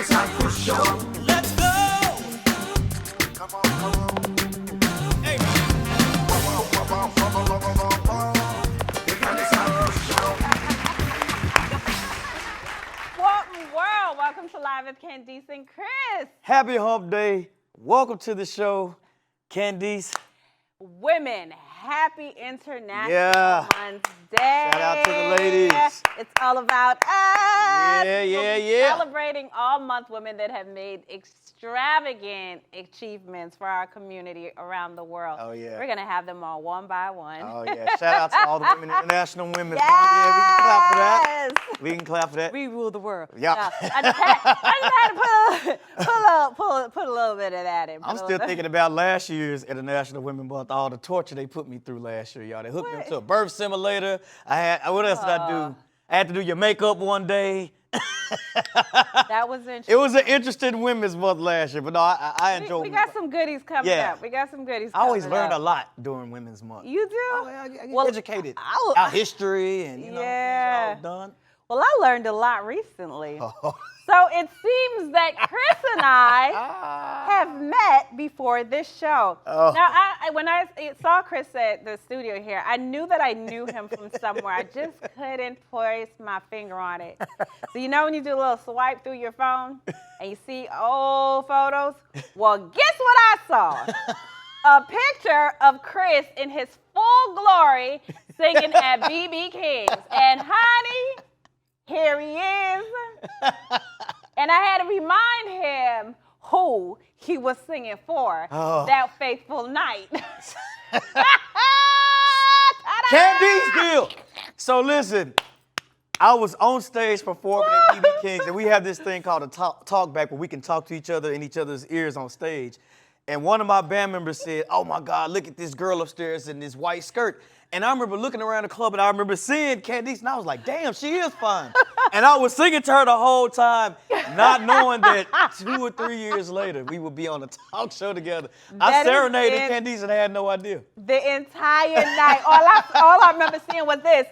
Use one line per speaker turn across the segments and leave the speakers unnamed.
time for show. Let's go. Come on, come on. Hey.
Welcome, world. Welcome to Live with Candice and Chris.
Happy Hump Day. Welcome to the show, Candice.
Women, happy International Women's Day.
Shout out to the ladies.
It's all about us.
Yeah.
Celebrating all month women that have made extravagant achievements for our community around the world.
Oh, yeah.
We're going to have them all one by one.
Oh, yeah. Shout out to all the women, International Women's Month.
Yes.
Yeah, we can clap for that.
We rule the world.
Yeah.
I just had to put a little bit of that in.
I'm still thinking about last year's International Women's Month, all the torture they put me through last year, y'all. They hooked me up to a birth simulator. What else did I do? I had to do your makeup one day.
That was interesting.
It was an interesting Women's Month last year, but no, I enjoyed it.
We got some goodies coming up. We got some goodies
I always
coming
learned
up.
a lot during Women's Month.
You do?
Oh, I get educated. Our history and, you know,
Yeah.
things all done.
Well, I learned a lot recently.
Oh.
So it seems that Chris and I have met before this show.
Oh.
Now, when I saw Chris at the studio here, I knew that I knew him from somewhere. I just couldn't place my finger on it. So you know when you do a little swipe through your phone and you see old photos? Well, guess what I saw? A picture of Chris in his full glory singing at BB King's. And honey, here he is. And I had to remind him who he was singing for that faithful night.
Candice deal. So listen, I was on stage performing at BB King's, and we have this thing called a talk back where we can talk to each other in each other's ears on stage. And one of my band members said, "Oh my God, look at this girl upstairs in this white skirt." And I remember looking around the club and I remember seeing Candice and I was like, damn, she is fine. And I was singing to her the whole time, not knowing that 2 or 3 years later, we would be on a talk show together. I serenaded Candice and I had no idea.
The entire night. All I remember seeing was this.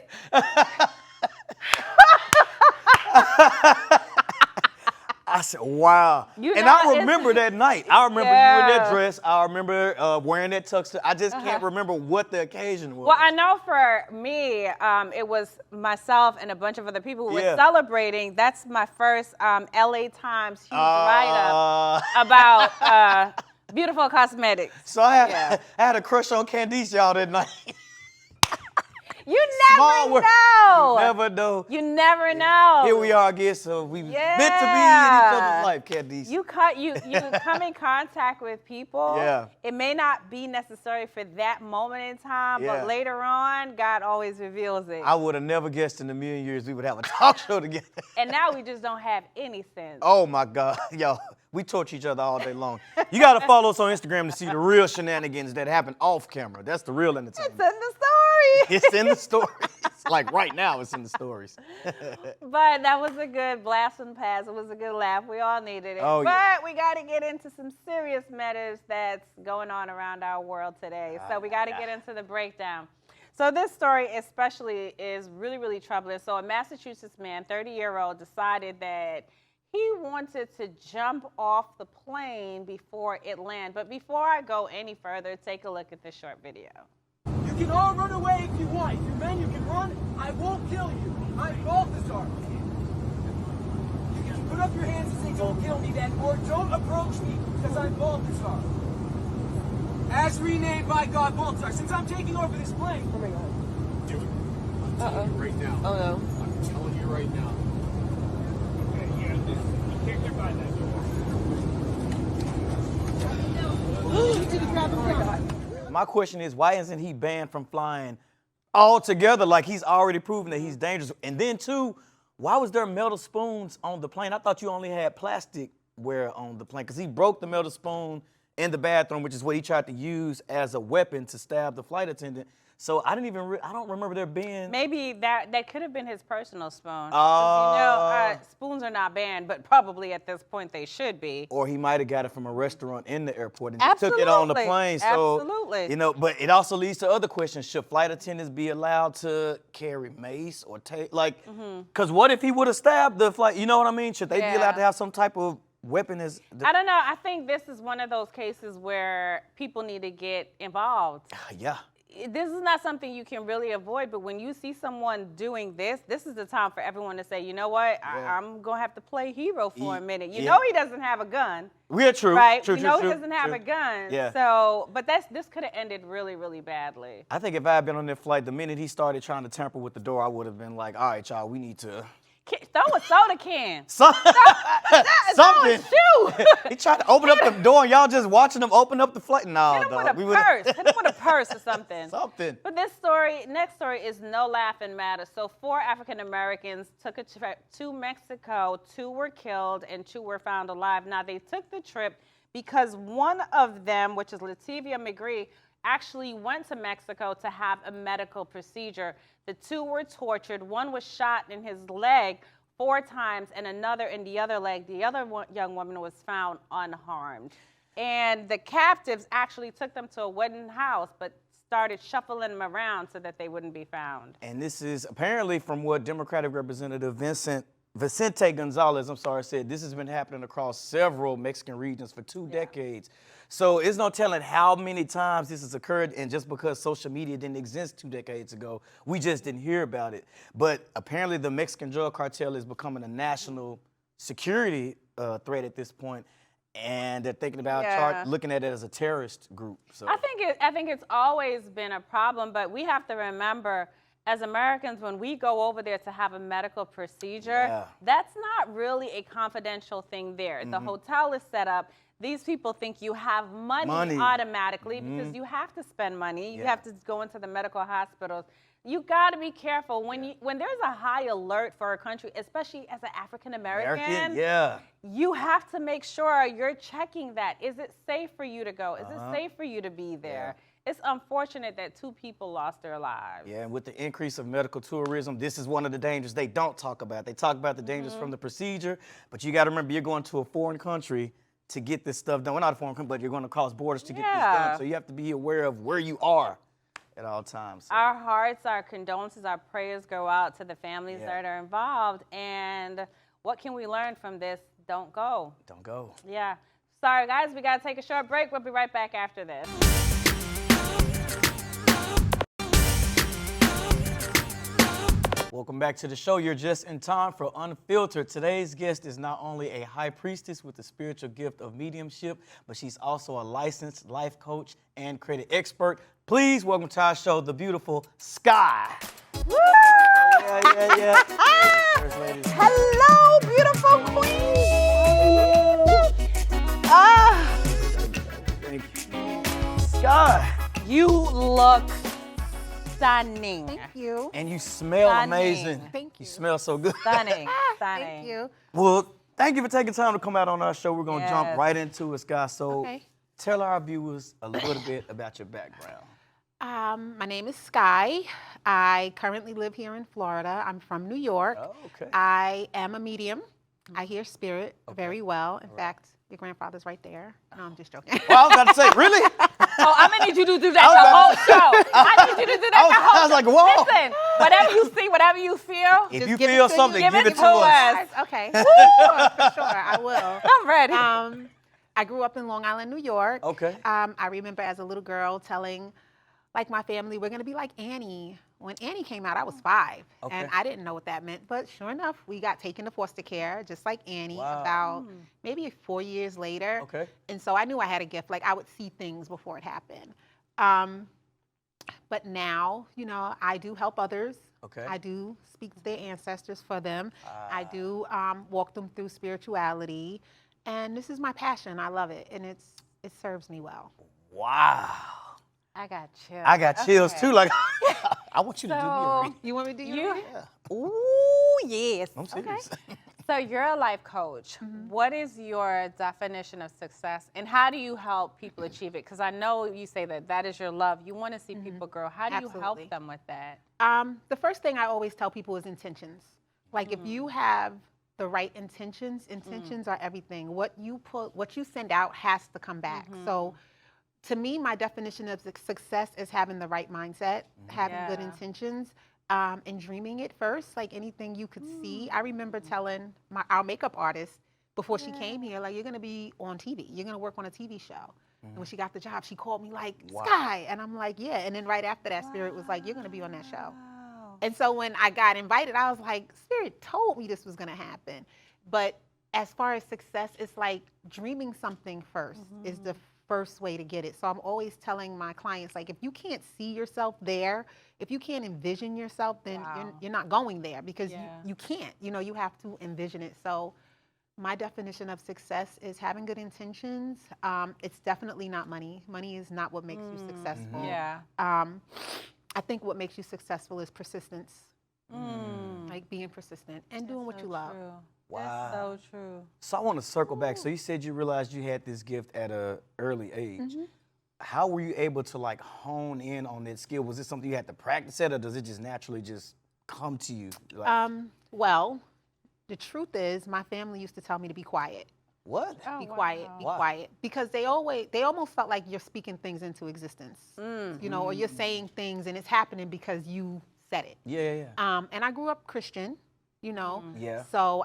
I said, wow. I remember that night. I remember you in that dress. I remember wearing that tuxedo. I just can't remember what the occasion was.
Well, I know for me, it was myself and a bunch of other people who were celebrating. That's my first LA Times huge write-up about beautiful cosmetics.
So I had a crush on Candice, y'all, that night.
You never know.
You never know.
You never know.
Here we are again, so we meant to be in each other's life, Candice.
You come in contact with people.
Yeah.
It may not be necessary for that moment in time, but later on, God always reveals it.
I would have never guessed in a million years we would have a talk show together.
And now we just don't have any sense.
Oh my God, y'all. We torture each other all day long. You got to follow us on Instagram to see the real shenanigans that happen off camera. That's the real entertainment.
It's in the story.
It's in the stories. Like right now, it's in the stories.
But that was a good blast from the past. It was a good laugh. We all needed it.
Oh,
but we got to get into some serious matters that's going on around our world today. So we got to get into the breakdown. So this story especially is really, really troubling. So a Massachusetts man, 30-year-old, decided that he wanted to jump off the plane before it landed. But before I go any further, take a look at this short video.
You can all run away if you want. If you're men, you can run. I won't kill you. I'm Balthazar. You can put up your hands and say, don't kill me then, or don't approach me, because I'm Balthazar. As renamed by God, Balthazar. Since I'm taking over this plane. Oh my God.
Do it. I'm telling you right now.
Oh no.
I'm telling you right now.
Okay, yeah, you can't get by that door.
My question is, why isn't he banned from flying altogether? Like, he's already proven that he's dangerous. And then, too, why was there metal spoons on the plane? I thought you only had plasticware on the plane, because he broke the metal spoon in the bathroom, which is what he tried to use as a weapon to stab the flight attendant. So I don't remember there being.
Maybe that could have been his personal spoon. 'Cause, you know, spoons are not banned, but probably at this point they should be.
Or he might have got it from a restaurant in the airport and just took it on the plane. So,
absolutely.
You know, but it also leads to other questions. Should flight attendants be allowed to carry mace or take, like, because what if he would have stabbed the flight? You know what I mean? Should they be allowed to have some type of weapon is.
I don't know. I think this is one of those cases where people need to get involved.
Yeah.
This is not something you can really avoid, but when you see someone doing this is the time for everyone to say, you know what, I'm going to have to play hero for a minute. You know he doesn't have a gun.
We're true.
Right?
True,
you
true,
know
true,
he doesn't have a gun.
Yeah.
So, but this could have ended really, really badly.
I think if I had been on that flight, the minute he started trying to tamper with the door, I would have been like, all right, y'all, we need to.
Throw a soda can.
Something.
Shoe.
He tried to open up the door and y'all just watching him open up the flight. No,
Hit him
dog.
with a purse. Hit him with a purse or something.
Something.
But next story is no laughing matter. So 4 African Americans took a trip to Mexico. 2 were killed and 2 were found alive. Now they took the trip because one of them, which is Lativia McGree, actually went to Mexico to have a medical procedure. The 2 were tortured. One was shot in his leg 4 times and another in the other leg. The other young woman was found unharmed. And the captives actually took them to a wooden house, but started shuffling them around so that they wouldn't be found.
And this is apparently from what Democratic Representative Vicente Gonzalez, said. This has been happening across several Mexican regions for 2 decades. So it's no telling how many times this has occurred, and just because social media didn't exist 2 decades ago, we just didn't hear about it. But apparently the Mexican drug cartel is becoming a national security threat at this point, and they're thinking about looking at it as a terrorist group. So
I think it's always been a problem, but we have to remember, as Americans, when we go over there to have a medical procedure, that's not really a confidential thing there. The hotel is set up. These people think you have money. Automatically because you have to spend money. You have to go into the medical hospitals. You got to be careful when there's a high alert for a country, especially as an African American. You have to make sure you're checking that. Is it safe for you to go? Is it safe for you to be there? It's unfortunate that 2 people lost their lives.
Yeah, and with the increase of medical tourism, this is one of the dangers they don't talk about. They talk about the dangers from the procedure, but you got to remember you're going to a foreign country to get this stuff done. Well, not a foreign country, but you're going to cross borders to get this done. So you have to be aware of where you are at all times. So.
Our hearts, our condolences, our prayers go out to the families that are involved. And what can we learn from this? Don't go.
Don't go.
Yeah. Sorry, guys, we got to take a short break. We'll be right back after this.
Welcome back to the show. You're just in time for Unfiltered. Today's guest is not only a high priestess with the spiritual gift of mediumship, but she's also a licensed life coach and credit expert. Please welcome to our show the beautiful Skyy.
Woo!
Yeah. First lady.
Hello, beautiful queen.
Thank you. Skyy.
You look stunning.
Thank you.
And you smell
Stunning.
amazing.
Thank you.
You smell so good.
Stunning.
Thank you.
Well, thank you for taking time to come out on our show. We're going to jump
Yes.
right into it, Skyy. So
Okay.
tell our viewers a little bit about your background.
My name is Skyy. I currently live here in Florida. I'm from New York.
Oh, okay.
I am a medium. I hear spirit very well. In fact, your grandfather's right there. No, I'm just joking.
Well, I was about to say, really?
Oh, I'm gonna need you to do that the whole show. I need you to do that the whole show.
I was like, whoa.
Listen, whatever you see, whatever you feel,
If
Just
you
give it
feel
to you.
something,
Give
give
it
it to
to
us.
us.
Okay. For sure, I will.
I'm ready.
I grew up in Long Island, New York.
Okay.
I remember as a little girl telling, like, my family, we're going to be like Annie. When Annie came out, I was 5, and I didn't know what that meant. But sure enough, we got taken to foster care, just like Annie, about maybe 4 years later.
Okay.
And so I knew I had a gift. Like, I would see things before it happened. But now, you know, I do help others.
Okay.
I do speak to their ancestors for them. I do walk them through spirituality. And this is my passion. I love it. And it serves me well.
Wow.
I got chills.
I got chills
Okay.
too. Like, I want you to do me a read.
You want me to do
You,
read?
ooh, yes.
I'm serious.
So you're a life coach. What is your definition of success, and how do you help people achieve it? Because I know you say that is your love. You want to see people grow. How do you help
Absolutely.
them with that?
The first thing I always tell people is intentions. Like, if you have the right intentions are everything. What you send out has to come back. So to me, my definition of success is having the right mindset, having good intentions, and dreaming it first, like anything you could see. I remember telling our makeup artist before she came here, like, you're gonna be on TV. You're gonna work on a TV show. And when she got the job, she called me like, Skyy. And I'm like, yeah. And then right after that, Spirit was like, you're gonna be on that show. And so when I got invited, I was like, Spirit told me this was gonna happen. But as far as success, it's like dreaming something first is the first way to get it. So I'm always telling my clients, like, if you can't see yourself there, if you can't envision yourself, then you're not going there, because you can't, you know, you have to envision it. So my definition of success is having good intentions. It's definitely not money. Money is not what makes you successful.
Yeah.
I think what makes you successful is persistence. Like being persistent and doing what you love.
True.
Wow.
That's so true.
So I want to circle back. So you said you realized you had this gift at an early age. How were you able to like hone in on that skill? Was it something you had to practice at, or does it just naturally just come to you? Like,
Well, the truth is, my family used to tell me to be quiet.
what?
Oh,
Be quiet, be
Why?
quiet. Because they almost felt like you're speaking things into existence, you know, or you're saying things and it's happening because you said it.
Yeah.
And I grew up Christian, you know,
Yeah.
so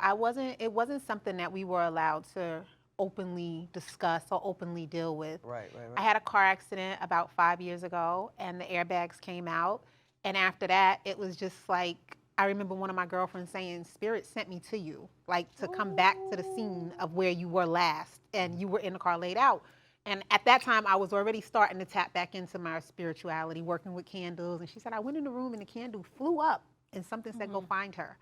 it wasn't something that we were allowed to openly discuss or openly deal with.
Right.
I had a car accident about 5 years ago, and the airbags came out. And after that, it was just like, I remember one of my girlfriends saying, Spirit sent me to you, like to come back to the scene of where you were last, and you were in the car laid out. And at that time, I was already starting to tap back into my spirituality, working with candles. And she said, I went in the room and the candle flew up, and something said, go find her.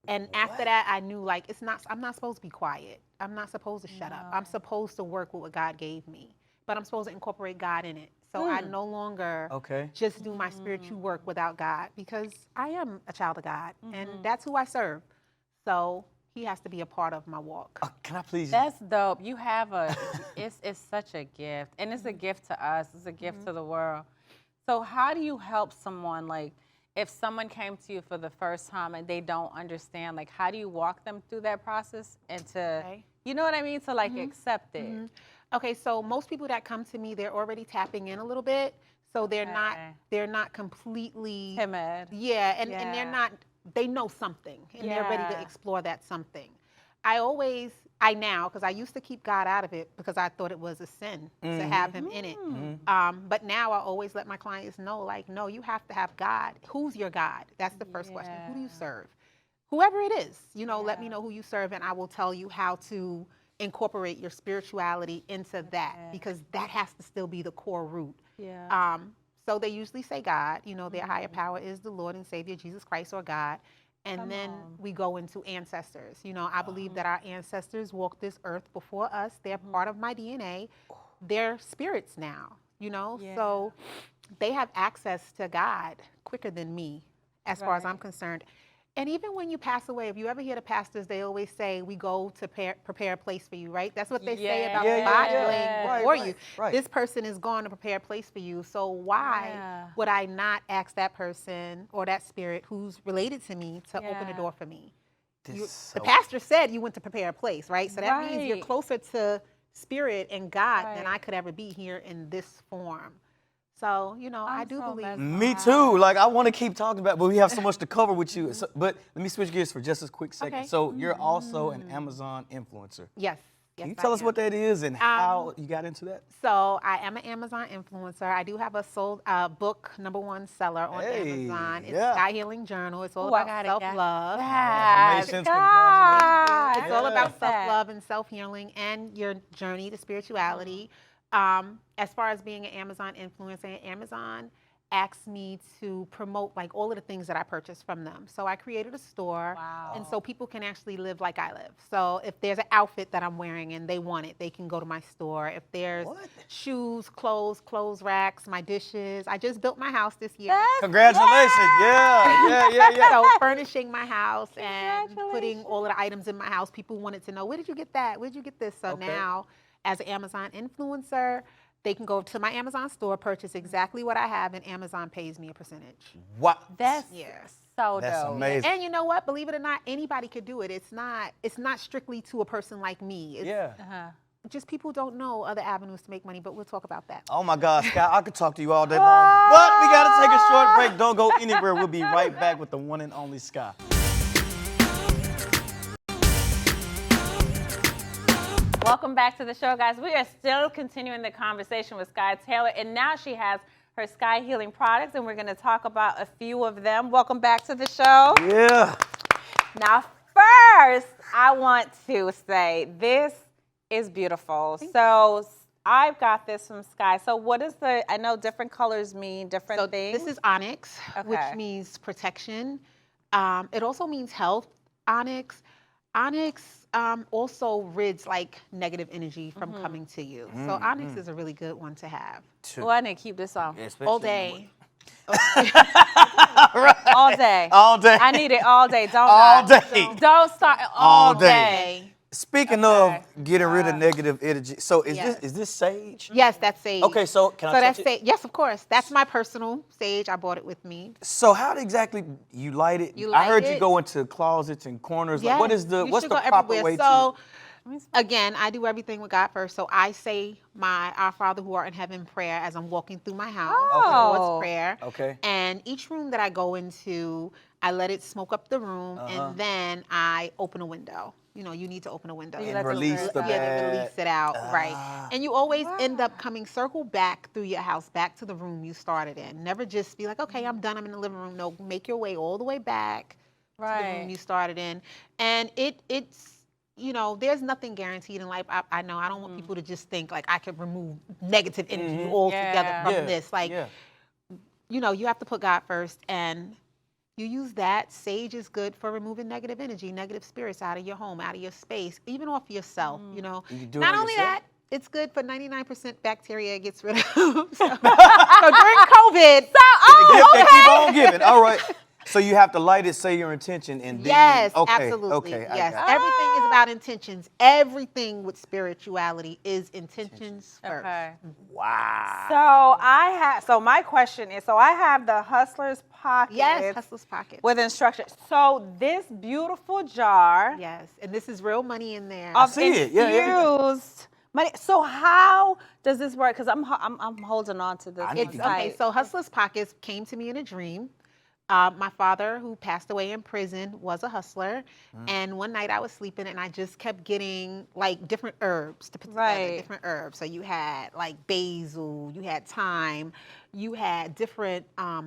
And after that, I knew, like, I'm not supposed to be quiet. I'm not supposed to shut up. I'm supposed to work with what God gave me, but I'm supposed to incorporate God in it. So I no longer just do my spiritual work without God, because I am a child of God, and that's who I serve. So he has to be a part of my walk.
Can I please?
That's dope. You have it's such a gift, and it's a gift to us. It's a gift to the world. So how do you help someone, like, if someone came to you for the first time and they don't understand, like, how do you walk them through that process and to, you know what I mean, to like accept it?
Okay, so most people that come to me, they're already tapping in a little bit, so they're not completely
timid.
Yeah, and they're not. They know something, and they're ready to explore that something. I now, because I used to keep God out of it because I thought it was a sin to have him in it. But now I always let my clients know, like, no, you have to have God. Who's your God? That's the first question. Who do you serve? Whoever it is, you know, let me know who you serve, and I will tell you how to incorporate your spirituality into that, because that has to still be the core root. So they usually say God, you know, their higher power is the Lord and Savior, Jesus Christ, or God. And then we go into ancestors. You know, I believe that our ancestors walked this earth before us. They're part of my DNA. They're spirits now, you know? So they have access to God quicker than me, as far as I'm concerned. And even when you pass away, if you ever hear the pastors, they always say, we go to prepare a place for you, right? That's what they say about the body laying before you. This person is gone to prepare a place for you. So why would I not ask that person or that spirit who's related to me to open the door for me? The pastor said you went to prepare a place, right? So that means you're closer to spirit and God than I could ever be here in this form. So, you know, I do believe.
Me too. Like, I want to keep talking about, but we have so much to cover with you. So, but let me switch gears for just a quick second. So you're also an Amazon influencer.
Yes.
Can you tell us what that is and how you got into that?
So I am an Amazon influencer. I do have a sold book, #1 seller on Amazon. It's Skyy Healing Journal. It's all about self-love.
Congratulations. Congratulations.
It's all about self-love and self-healing and your journey to spirituality. As far as being an Amazon influencer, Amazon asked me to promote like all of the things that I purchased from them. So I created a store, and so people can actually live like I live. So if there's an outfit that I'm wearing and they want it, they can go to my store. If there's shoes, clothes racks, my dishes. I just built my house this year.
Congratulations. Yeah.
So furnishing my house and putting all of the items in my house. People wanted to know, where did you get that? Where did you get this? So now, as an Amazon influencer, they can go to my Amazon store, purchase exactly what I have, and Amazon pays me a percentage.
Wow.
That's so
That's
dope.
amazing.
And you know what? Believe it or not, anybody could do it. It's not strictly to a person like me. It's just people don't know other avenues to make money, but we'll talk about that.
Oh my God, Skyy, I could talk to you all day long, but we gotta take a short break. Don't go anywhere. We'll be right back with the one and only Skyy.
Welcome back to the show, guys. We are still continuing the conversation with Skyy Taylor, and now she has her Skyy Healing products, and we're going to talk about a few of them. Welcome back to the show.
Yeah.
Now, first, I want to say this is beautiful. So I've got this from Skyy. So what is I know different colors mean different things.
This is onyx, which
Okay.
means protection. It also means health. Onyx also rids like negative energy from coming to you. So onyx is a really good one to have.
Oh, I need to keep this on.
All day.
All day.
All day.
I need it all day. Don't
All
lie.
day.
Don't start
All
all
day.
day.
Speaking
Okay.
of getting rid of negative energy, so
Yes.
is this sage?
Yes, that's sage.
Okay, so can I touch
that's
it?
sage. Yes, of course. That's my personal sage. I bought it with me.
So how exactly you light it?
You
I
light
heard you
it.
go into closets and corners.
Yes,
Like, what's the
you should go
proper
everywhere.
way
So,
to?
again, I do everything with God first. So I say my Our Father who art in heaven prayer as I'm walking through my house.
Oh.
Lord's prayer.
Okay.
And each room that I go into, I let it smoke up the room, and then I open a window. You know, you need to open a window.
You let the
release
spirit
the
out.
Yeah,
bad.
to release it out, right. And you always end up coming circle back through your house, back to the room you started in. Never just be like, okay, I'm done, I'm in the living room. No, make your way all the way back to the room you started in. And it's, you know, there's nothing guaranteed in life. I know I don't want people to just think like I could remove negative energy altogether
Yeah.
from
Yeah,
this. Like,
yeah.
you know, you have to put God first, and you use that. Sage is good for removing negative energy, negative spirits out of your home, out of your space, even off yourself, you know.
You do it
Not
on
only
yourself?
that, it's good for 99% bacteria it gets rid of. So during COVID,
Keep on giving. All right. So you have to light it, say your intention, and then
yes,
okay,
absolutely.
Okay, I
Yes,
got it.
everything is about intentions. Everything with spirituality is intentions first.
Okay.
Wow.
So my question is, so I have the Hustler's Pocket
Yes, hustler's pocket.
with instructions. So this beautiful jar
Yes, and this is real money in there.
of
see it. Yeah.
infused money. So how does this work? Because I'm holding on to this.
I need
one
to
It's
get
tight.
okay. So Hustler's Pockets came to me in a dream. My father, who passed away in prison, was a hustler. And one night I was sleeping and I just kept getting like different herbs to put together,
Right.
different herbs. So you had like basil, you had thyme, you had different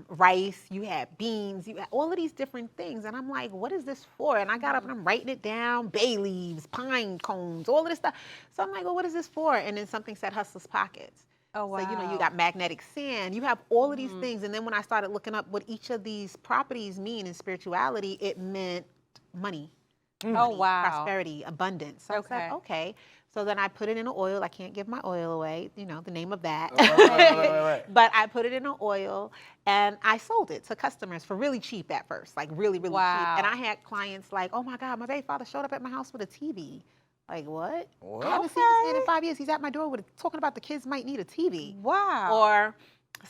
rice, you had beans, you had all of these different things. And I'm like, what is this for? And I got up and I'm writing it down, bay leaves, pine cones, all of this stuff. So I'm like, well, what is this for? And then something said Hustler's Pockets.
Oh, wow.
So, you know, you got magnetic sand, you have all of these things. And then when I started looking up what each of these properties mean in spirituality, it meant money.
Oh, wow.
Prosperity, abundance. So I said, okay. So then I put it in an oil. I can't give my oil away, you know, the name of that.
Right.
But I put it in an oil and I sold it to customers for really cheap at first, like really, really
Wow.
cheap. And I had clients like, oh my God, my baby father showed up at my house with a TV. Like, what? I haven't seen this man in 5 years. He's at my door talking about the kids might need a TV.
Wow.
Or,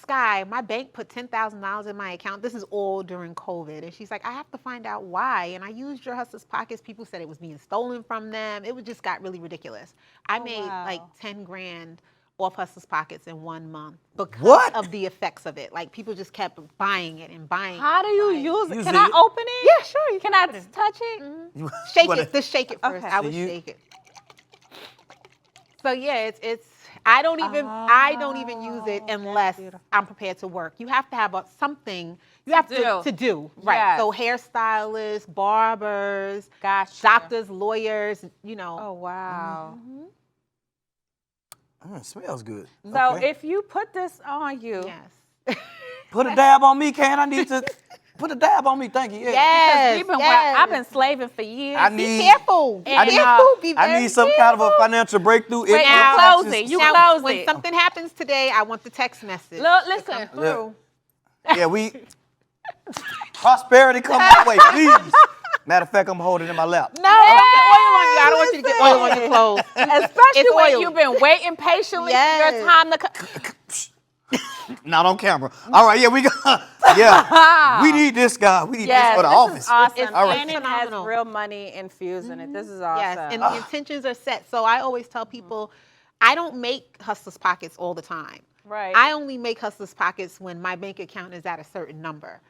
Skyy, my bank put $10,000 in my account. This is all during COVID. And she's like, I have to find out why. And I used your Hustler's Pockets. People said it was being stolen from them. It just got really ridiculous. I made like 10 grand off Hustler's Pockets in 1 month because of the effects of it. Like, people just kept buying it and buying
How
it.
do you use it?
Use
Can
it.
I open it?
Yeah, sure. You
Can I
put it in.
touch it?
Shake
What
it. Just shake it first.
Okay.
I
So
would
you-
shake it. So yeah, it's. I don't even use it unless I'm prepared to work. You have to have something. You have to do right.
Yes.
So hairstylists, barbers,
Gotcha.
doctors, lawyers. You know.
Oh, wow.
It smells good.
So
Okay.
if you put this on you,
Yes.
Put a dab on me, can I need to put a dab on me? Thank you. Yeah.
Yes.
we've been,
yes.
I've been slaving for years.
I
Be
need
careful. Be
I need-
careful. Be
I
very
need some kind of a financial breakthrough.
Wait,
Now-
you close it. You
Now,
close
when
it.
something happens today, I want the text message.
Look,
to
listen.
come through.
Yeah, we prosperity come my way, please. Matter of fact, I'm holding it in my lap.
No, don't get oil on you. I don't want you to get oil on your clothes.
Especially
It's
when
oily.
you've been waiting patiently for
Yes.
your time to come.
Not on camera. All right, yeah, we got. Yeah, we need this guy. We need this for the
this
office.
is awesome.
It's
All right.
And it has
phenomenal.
real money infused in it. This is awesome.
Yes, and the intentions are set. So I always tell people, I don't make Hustler's Pockets all the time.
Right.
I only make Hustler's Pockets when my bank account is at a certain number.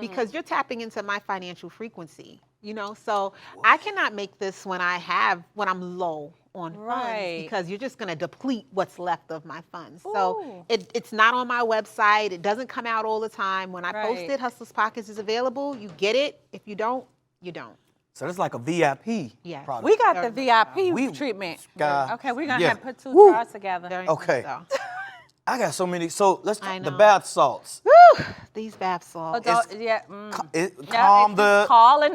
Because you're tapping into my financial frequency, you know? So I cannot make this when I'm low on funds
Right.
because you're just going to deplete what's left of my funds.
Ooh.
So it's not on my website. It doesn't come out all the time. When I post
Right.
it, Hustlers Pockets is available. You get it. If you don't, you don't.
So it's like a VIP
Yes.
product.
We got
Very
the
much
VIP
We-
treatment.
Sky-
Okay, we're gonna
yeah.
have to put two
Woo.
jars together.
Very much
Okay.
so.
I got so many. So let's
I
talk the
know.
bath salts.
Whew, these bath salts.
Yeah.
Calm the
calling.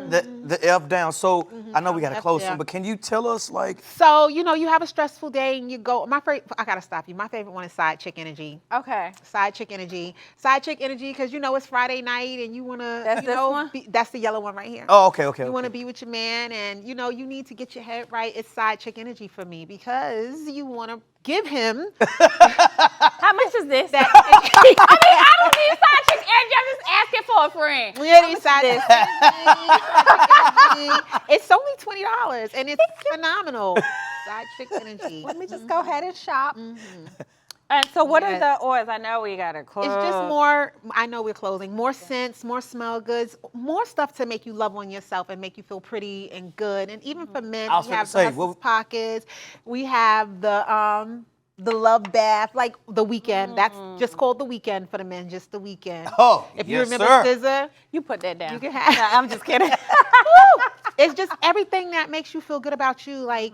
the F down. So I know we got to
F
close
down.
soon, but can you tell us like?
So, you have a stressful day and you go, I got to stop you. My favorite one is Side Chick Energy.
Okay.
Side Chick Energy. Side Chick Energy, because it's Friday night and you want to,
That's this one?
that's the yellow one right here.
Oh, okay.
You want to be with your man and, you need to get your head right. It's Side Chick Energy for me because you want to give him
How much is this?
that.
I don't need side chick energy. I'm just asking for a friend.
It's only $20 and it's phenomenal. Side Chick Energy.
Let me just go ahead and shop. And so what are
Yes.
the oils? I know we got to close.
It's just more, I know we're closing, more scents, more smell goods, more stuff to make you love on yourself and make you feel pretty and good. And even for men,
I was
we
finna
have
say,
the Hustlers Pockets, we have the Love Bath, like the Weekend. That's just called the Weekend for the men, just the Weekend.
Oh,
If you
yes,
remember
sir.
SZA,
You put that down.
you can have.
No, I'm just kidding.
Woo! It's just everything that makes you feel good about you. Like,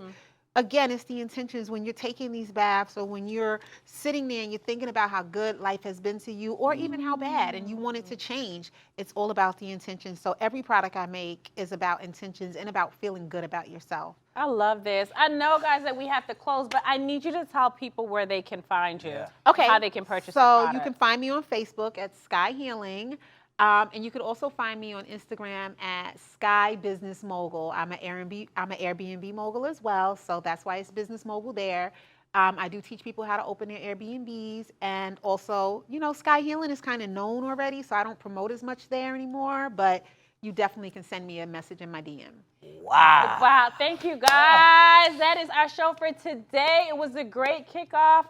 again, it's the intentions when you're taking these baths or when you're sitting there and you're thinking about how good life has been to you or even how bad and you want it to change. It's all about the intentions. So every product I make is about intentions and about feeling good about yourself.
I love this. I know, guys, that we have to close, but I need you to tell people where they can find you.
Yeah.
Okay.
How they can purchase the
So you
product.
can find me on Facebook at Skyy Healing. And you can also find me on Instagram at Skyy Business Mogul. I'm an Airbnb mogul as well, so that's why it's Business Mogul there. I do teach people how to open their Airbnbs, and also, Skyy Healing is kind of known already, so I don't promote as much there anymore. But you definitely can send me a message in my DM.
Wow.
Wow, thank you, guys. That is our show for today. It was a great kickoff.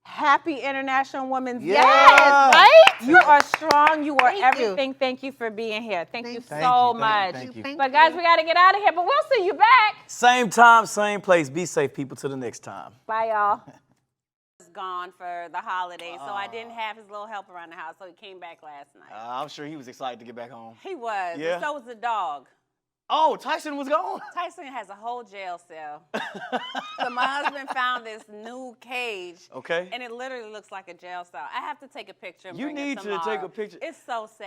Happy International Women's Day.
Yeah.
Right?
You are strong. You are
Thank you.
everything. Thank you for being here. Thank you
Thank
so
you.
much.
Thank you.
But guys, we got to get out of here. But we'll see you back.
Same time, same place. Be safe, people. Till the next time.
Bye, y'all. Was gone for the holiday, so I didn't have his little help around the house, so he came back last night.
I'm sure he was excited to get back home.
He was.
Yeah.
And so was the dog.
Oh, Tyson was gone.
Tyson has a whole jail cell. So my husband found this new cage.
Okay.
And it literally looks like a jail cell. I have to take a picture and
You
bring
need
it
to take
tomorrow.
a picture.
It's so sad.